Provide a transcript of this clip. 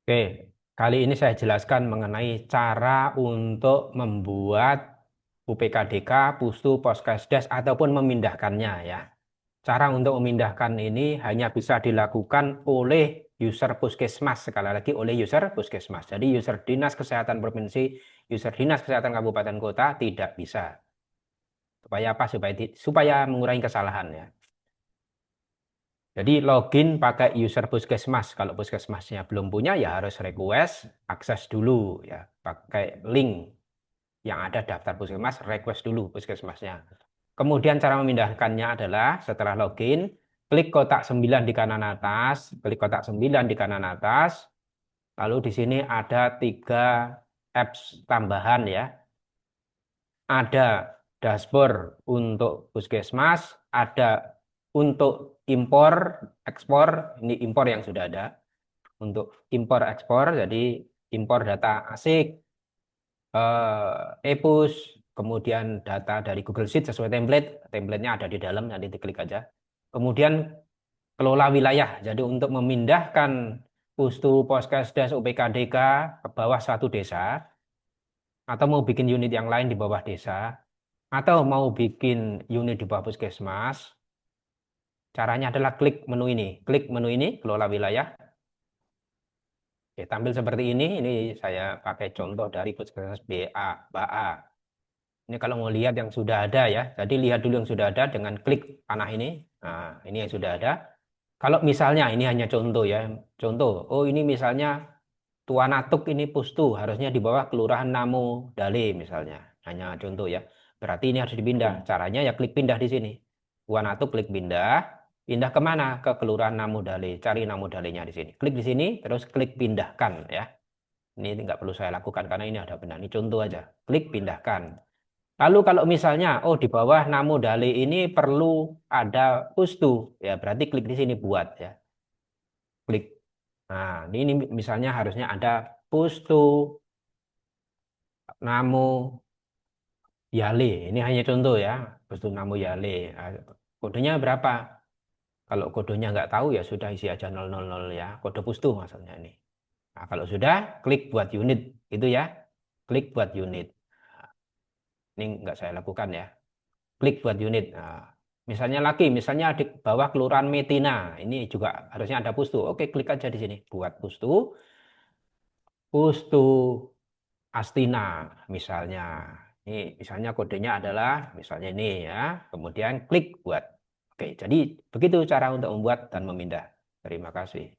Oke, kali ini saya jelaskan mengenai cara untuk membuat UPKDK, Pustu, Poskesdes, ataupun memindahkannya ya. Cara untuk memindahkan ini hanya bisa dilakukan oleh user Puskesmas, sekali lagi oleh user Puskesmas. Jadi user Dinas Kesehatan Provinsi, user Dinas Kesehatan Kabupaten Kota tidak bisa. Supaya apa? Supaya mengurangi kesalahan ya. Jadi login pakai user Puskesmas. Kalau Puskesmasnya belum punya ya harus request akses dulu ya. Pakai link yang ada daftar Puskesmas, request dulu Puskesmasnya. Kemudian cara memindahkannya adalah setelah login, klik kotak 9 di kanan atas, klik kotak 9 di kanan atas. Lalu di sini ada 3 apps tambahan ya. Ada dashboard untuk Puskesmas, ada untuk impor, ekspor, ini impor yang sudah ada. Untuk impor ekspor, jadi impor data ASIC, EPUS, kemudian data dari Google Sheet sesuai template, templatenya ada di dalam, nanti diklik aja. Kemudian kelola wilayah, jadi untuk memindahkan Pustu, Poskesdes, UPKDK ke bawah satu desa, atau mau bikin unit yang lain di bawah desa, atau mau bikin unit di bawah puskesmas, caranya adalah klik menu ini. Klik menu ini, kelola wilayah. Oke, tampil seperti ini. Ini saya pakai contoh dari puskesmas BA, BA. Ini kalau mau lihat yang sudah ada ya. Jadi lihat dulu yang sudah ada dengan klik panah ini. Nah, ini yang sudah ada. Kalau misalnya ini hanya contoh ya. Contoh, oh ini misalnya Tuanatuk ini Pustu, harusnya di bawah Kelurahan Namo Dale misalnya. Hanya contoh ya. Berarti ini harus dipindah. Caranya ya klik pindah di sini. Tuanatuk klik pindah. Pindah kemana? Ke Kelurahan Namo Dale. Cari Namo Dalenya di sini. Klik di sini, terus klik pindahkan ya. Ini nggak perlu saya lakukan karena ini ada benar. Ini contoh aja. Klik pindahkan. Lalu kalau misalnya, oh di bawah Namo Dale ini perlu ada Pustu. Ya berarti klik di sini buat ya. Klik. Nah, ini misalnya harusnya ada Pustu Namo Yale. Ini hanya contoh ya. Pustu Namo Yale. Nah, kodenya berapa? Kalau kodenya nggak tahu ya sudah isi aja 000 ya. Kode Pustu maksudnya ini. Nah, kalau sudah, klik buat unit. Itu ya. Klik buat unit. Ini nggak saya lakukan ya. Klik buat unit. Nah, misalnya lagi, misalnya di bawah Kelurahan Metina. Ini juga harusnya ada Pustu. Oke, klik aja di sini. Buat Pustu. Pustu Astina misalnya. Ini misalnya kodenya adalah misalnya ini ya. Kemudian klik buat. Oke, jadi begitu cara untuk membuat dan memindah. Terima kasih.